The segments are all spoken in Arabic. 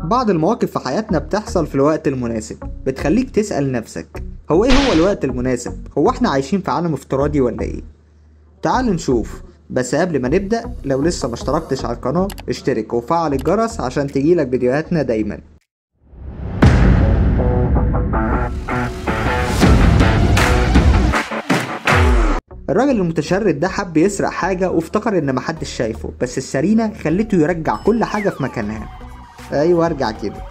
بعض المواقف في حياتنا بتحصل في الوقت المناسب، بتخليك تسأل نفسك هو ايه هو الوقت المناسب؟ هو احنا عايشين في عالم افتراضي ولا ايه؟ تعال نشوف. بس قبل ما نبدأ، لو لسه ما اشتركتش على القناة اشترك وفعل الجرس عشان تجيلك فيديوهاتنا دايما. الراجل المتشرد ده حب يسرق حاجة وافتكر ان محدش شايفه، بس السرينة خلته يرجع كل حاجة في مكانها. ايوه ارجع كده.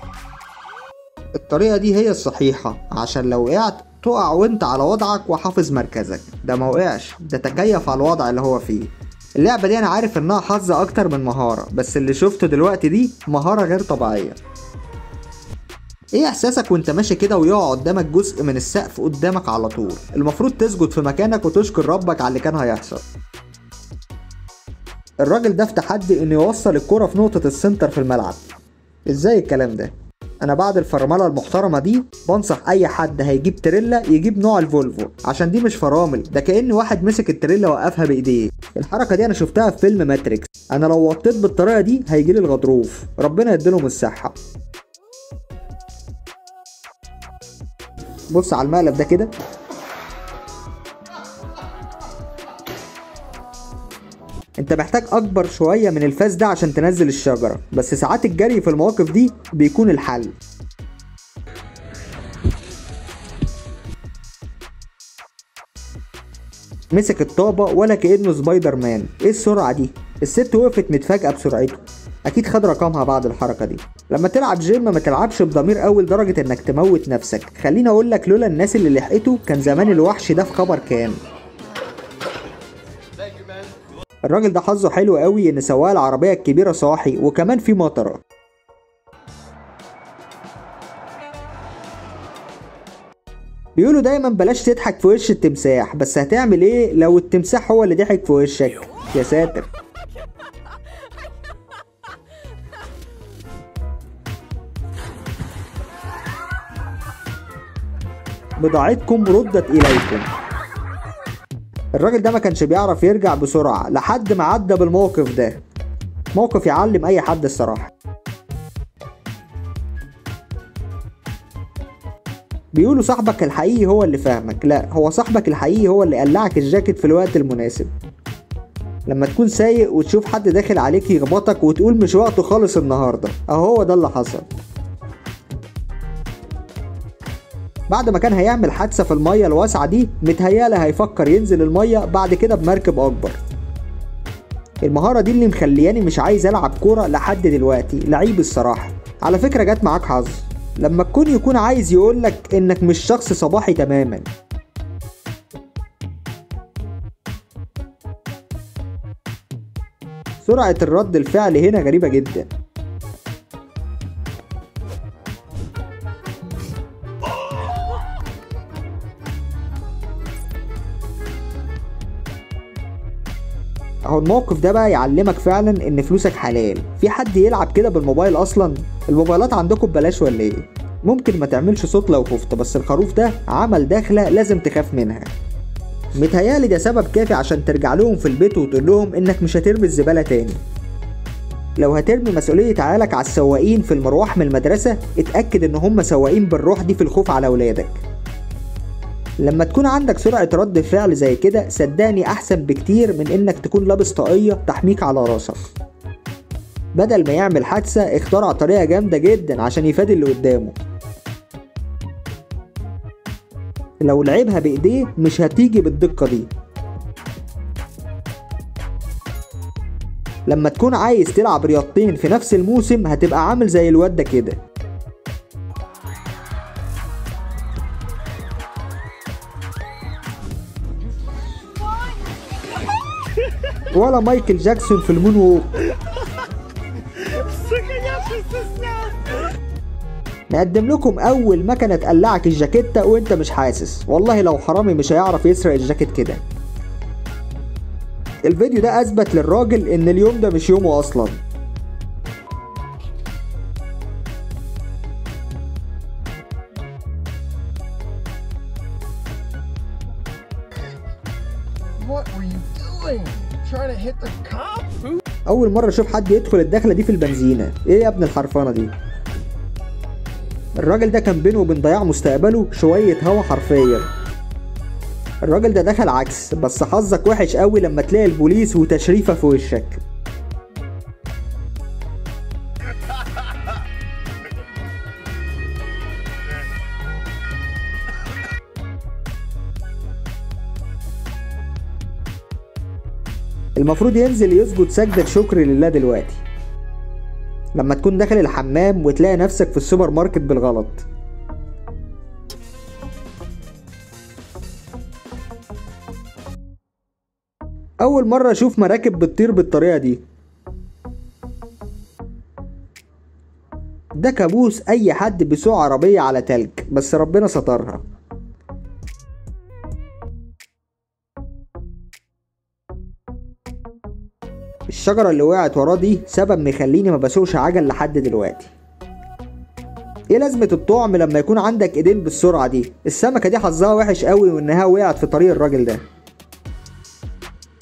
الطريقة دي هي الصحيحة عشان لو وقعت تقع وانت على وضعك وحافظ مركزك. ده ما وقعش، ده تكيف على الوضع اللي هو فيه. اللعبة دي انا عارف انها حظ اكتر من مهارة، بس اللي شفته دلوقتي دي مهارة غير طبيعية. ايه احساسك وانت ماشي كده ويقع قدامك جزء من السقف قدامك على طول؟ المفروض تسجد في مكانك وتشكر ربك على اللي كان هيحصل. الراجل ده في تحدي انه يوصل الكرة في نقطة السنتر في الملعب. ازاي الكلام ده؟ انا بعد الفرمله المحترمه دي بنصح اي حد هيجيب تريلا يجيب نوع الفولفو، عشان دي مش فرامل، ده كأن واحد مسك التريلا وقفها بايديه. الحركه دي انا شفتها في فيلم ماتريكس. انا لو وطيت بالطريقه دي هيجيلي الغضروف، ربنا يديلهم الصحه. بص على المقلب ده كده. انت محتاج اكبر شوية من الفاس ده عشان تنزل الشجرة، بس ساعات الجري في المواقف دي بيكون الحل. مسك الطابة ولا كأنه سبايدر مان. ايه السرعة دي؟ الست وقفت متفاجئة بسرعته، اكيد خد رقمها بعد الحركة دي. لما تلعب جيم ما تلعبش بضمير قوي لدرجة انك تموت نفسك. خليني اقول لك، لولا الناس اللي لحقته كان زمان الوحش ده في خبر كام. الراجل ده حظه حلو قوي ان سواق العربية الكبيرة صاحي وكمان في مطرة. بيقولوا دايما بلاش تضحك في وش التمساح، بس هتعمل ايه لو التمساح هو اللي ضحك في وشك؟ يا ساتر. بضاعتكم ردت اليكم. الراجل ده ما كانش بيعرف يرجع بسرعة لحد ما عدى بالموقف ده. موقف يعلم اي حد الصراحة. بيقولوا صاحبك الحقيقي هو اللي فاهمك، لا، هو صاحبك الحقيقي هو اللي قلعك الجاكيت في الوقت المناسب. لما تكون سايق وتشوف حد داخل عليك يخبطك وتقول مش وقته خالص النهاردة، اهو هو ده اللي حصل. بعد ما كان هيعمل حادثة في المية الواسعة دي، متهيالي هيفكر ينزل المية بعد كده بمركب أكبر. المهارة دي اللي مخلياني مش عايز ألعب كورة لحد دلوقتي، لعيب الصراحة. على فكرة جات معاك حظ، لما يكون عايز يقولك إنك مش شخص صباحي تماما. سرعة الرد الفعل هنا غريبة جدا. اهو الموقف ده بقى يعلمك فعلا ان فلوسك حلال. في حد يلعب كده بالموبايل اصلا؟ الموبايلات عندكم ببلاش ولا ايه؟ ممكن ما تعملش صوت لو خفت، بس الخروف ده عمل دخلة لازم تخاف منها. متهيالي ده سبب كافي عشان ترجع لهم في البيت وتقول لهم انك مش هترمي الزبالة تاني. لو هترمي مسؤولية عيالك على السواقين في المروح من المدرسة، اتأكد ان هم سواقين بالروح دي في الخوف على ولادك. لما تكون عندك سرعة رد فعل زي كده، صدقني احسن بكتير من انك تكون لابس طاقية تحميك على راسك. بدل ما يعمل حادثة اخترع طريقة جامدة جدا عشان يفادي اللي قدامه. لو لعبها بايديه مش هتيجي بالدقة دي. لما تكون عايز تلعب رياضتين في نفس الموسم هتبقى عامل زي الواد ده كده. ولا مايكل جاكسون في المون ووك. نقدم لكم اول مكنه تقلعك الجاكيته وانت مش حاسس. والله لو حرامي مش هيعرف يسرق الجاكيت كده. الفيديو ده اثبت للراجل ان اليوم ده مش يومه اصلا. اول مره اشوف حد يدخل الدخله دي في البنزينه. ايه يا ابن الحرفانه دي؟ الراجل ده كان بينه وبين ضياع مستقبله شوية هوا حرفيا. الراجل ده دخل عكس، بس حظك وحش قوي لما تلاقي البوليس وتشريفة في وشك. المفروض ينزل يسجد سجدة شكر لله دلوقتي، لما تكون داخل الحمام وتلاقي نفسك في السوبر ماركت بالغلط. أول مرة أشوف مراكب بتطير بالطريقة دي. ده كابوس أي حد بيسوق عربية على تلج، بس ربنا سترها. الشجرة اللي وقعت وراه دي سبب مخليني ما بسوقش عجل لحد دلوقتي. ايه لازمة الطعم لما يكون عندك ايدين بالسرعة دي؟ السمكة دي حظها وحش قوي وانها وقعت في طريق الراجل ده.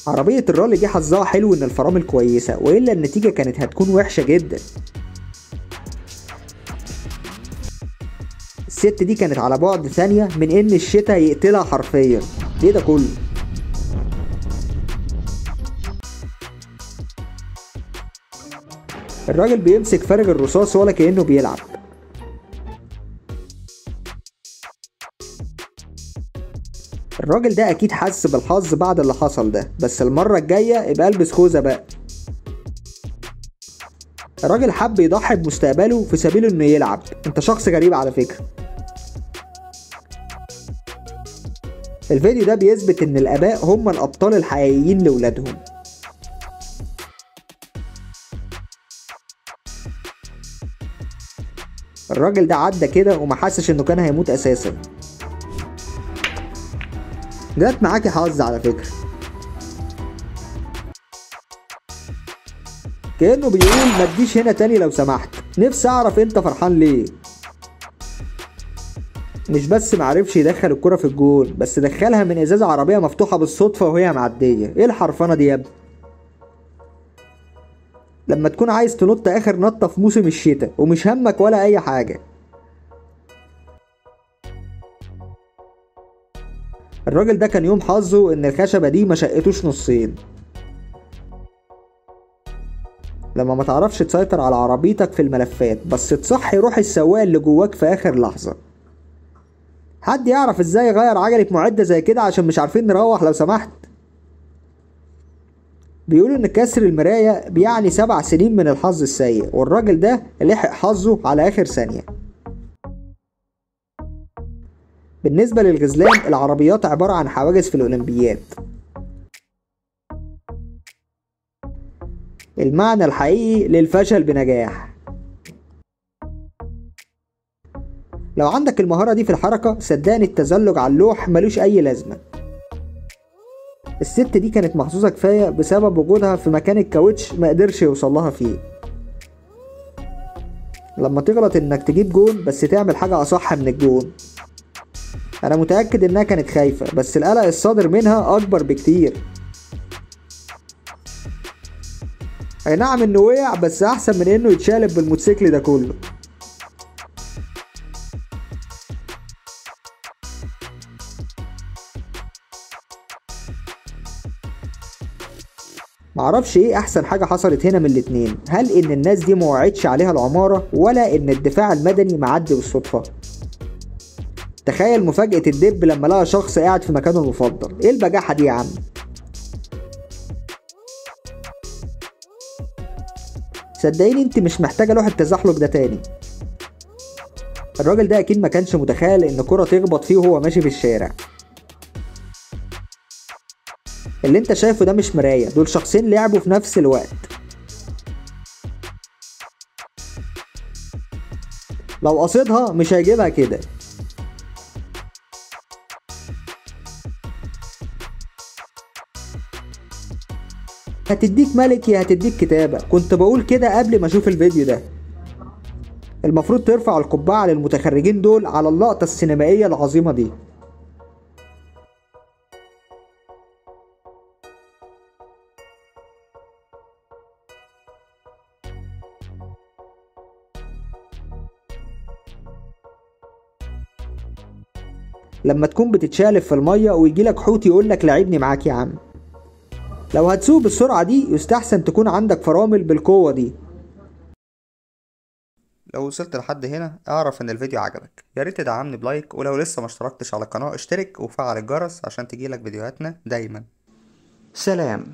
عربية الرالي دي حظها حلو ان الفرامل كويسة، والا النتيجة كانت هتكون وحشة جدا. الست دي كانت على بعد ثانية من ان الشتاء يقتلها حرفيا. ايه ده كله؟ الراجل بيمسك فارغ الرصاص ولا كأنه بيلعب. الراجل ده اكيد حس بالحظ بعد اللي حصل ده، بس المرة الجاية ابقى البس خوذة بقى. الراجل حب يضحي بمستقبله في سبيل انه يلعب. انت شخص غريب على فكرة. الفيديو ده بيثبت ان الاباء هم الابطال الحقيقيين لولادهم. الراجل ده عدى كده وما حسش انه كان هيموت اساسا. جات معاكي حظ على فكرة. كأنه بيقول ما تجيش هنا تاني لو سمحت. نفسي اعرف انت فرحان ليه. مش بس معرفش يدخل الكرة في الجول، بس دخلها من ازاز عربية مفتوحة بالصدفة وهي معدية. ايه الحرفنة دي يا ابني؟ لما تكون عايز تنط اخر نطة في موسم الشتاء ومش همك ولا اي حاجة. الراجل ده كان يوم حظه ان الخشبة دي ما شقتوش نصين. لما ما تعرفش تسيطر على عربيتك في الملفات بس تصحي روح السواق اللي جواك في اخر لحظة. حد يعرف ازاي يغير عجلة معدة زي كده عشان مش عارفين نروح لو سمحت؟ بيقولوا ان كسر المراية بيعني 7 سنين من الحظ السيء، والراجل ده لحق حظه على اخر ثانية. بالنسبة للغزلان، العربيات عبارة عن حواجز في الأولمبياد. المعنى الحقيقي للفشل بنجاح. لو عندك المهارة دي في الحركة صدقني التزلج على اللوح ملوش أي لازمة. الست دي كانت محظوظة كفاية بسبب وجودها في مكان الكاوتش ما قدرش يوصلها فيه. لما تغلط انك تجيب جون بس تعمل حاجة أصح من الجون. انا متأكد انها كانت خايفة، بس القلق الصادر منها اكبر بكتير. اي نعم انه وقع، بس احسن من انه يتشالب بالموتوسيكل ده كله. معرفش ايه احسن حاجة حصلت هنا من الاتنين، هل ان الناس دي موعدش عليها العمارة ولا ان الدفاع المدني معدي بالصدفة. تخيل مفاجأة الدب لما لقى شخص قاعد في مكانه المفضل. ايه البجاحة دي يا عم؟ صدقيني انت مش محتاجة لوح التزحلق ده تاني. الراجل ده اكيد ما كانش متخيل ان كرة تخبط فيه وهو ماشي في الشارع. اللي انت شايفه ده مش مراية، دول شخصين لعبوا في نفس الوقت. لو قصدها مش هيجيبها كده. هتديك ملك يا هتديك كتابة. كنت بقول كده قبل ما اشوف الفيديو ده. المفروض ترفع القبعة للمتخرجين دول على اللقطة السينمائية العظيمة دي. لما تكون بتتشالف في المية ويجيلك حوت يقولك لعبني معاك يا عم. لو هتسوق بالسرعة دي يستحسن تكون عندك فرامل بالقوة دي. لو وصلت لحد هنا اعرف ان الفيديو عجبك، يا ريت تدعمني بلايك، ولو لسه ما اشتركتش على القناة اشترك وفعل الجرس عشان تجيلك فيديوهاتنا دايما. سلام.